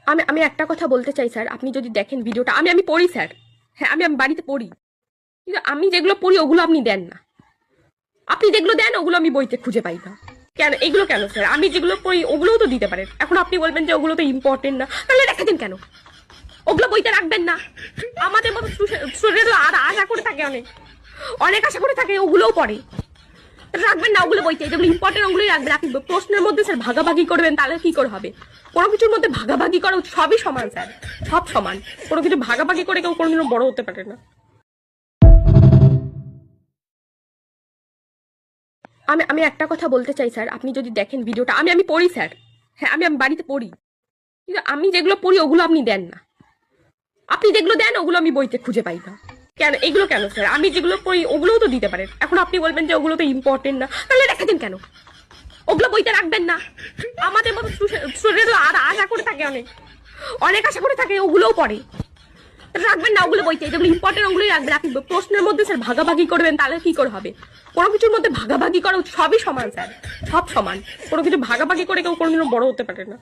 আমি আমি একটা কথা বলতে চাই স্যার, আপনি যদি দেখেন ভিডিওটা, আমি আমি পড়ি স্যার। হ্যাঁ, আমি আমি বাড়িতে পড়ি, কিন্তু আমি যেগুলো পড়ি ওগুলো আপনি দেন না। আপনি যেগুলো দেন ওগুলো আমি বইতে খুঁজে পাই না। কেন এগুলো কেন স্যার? আমি যেগুলো পড়ি ওগুলোও তো দিতে পারেন। এখন আপনি বলবেন যে ওগুলো তো ইম্পর্টেন্ট না, তাহলে দেখাতেন কেন? ওগুলো বইতে রাখবেন না। আমাদের মতো স্টুডেন্ট আর আশা করে থাকে, অনেক অনেক আশা করে থাকে, ওগুলোও পড়ে। রাখবেন না ওগুলো বইতে, যেগুলো ইম্পর্টেন্ট ওগুলোই রাখবেন। আপনি প্রশ্নের মধ্যে স্যার ভাগাভাগি করবেন, তাহলে কি করে হবে? কোনো কিছুর মধ্যে ভাগাভাগি করা সবই সমান স্যার, সব সমান। কোনো কিছু ভাগাভাগি করে কেউ কোনোদিনও বড় হতে পারে না। আমি আমি একটা কথা বলতে চাই স্যার, আপনি যদি দেখেন ভিডিওটা, আমি আমি পড়ি স্যার। হ্যাঁ, আমি আমি বাড়িতে পড়ি, কিন্তু আমি যেগুলো পড়ি ওগুলো আপনি দেন না। আপনি যেগুলো দেন ওগুলো আমি বইতে খুঁজে পাই না। কেন এগুলো কেন স্যার? আমি যেগুলো পড়ি ওগুলোও তো দিতে পারেন। এখন আপনি বলবেন যে ওগুলো তো ইম্পর্টেন্ট না, তাহলে দেখাতেন কেন? ওগুলো বইতে রাখবেন না। আমাদের মতো স্টুডেন্ট আর আশা করে থাকে, অনেক অনেক আশা করে থাকে, ওগুলোও পড়ে। রাখবেন না ওগুলো বইতে, যেগুলো ইম্পর্টেন্ট ওগুলোই রাখবেন। আপনি প্রশ্নের মধ্যে স্যার ভাগাভাগি করবেন, তাহলে কি করে হবে? কোনো কিছুর মধ্যে ভাগাভাগি করা সবই সমান স্যার, সব সমান। কোনো কিছু ভাগাভাগি করে কেউ কোনোদিনও বড় হতে পারে না।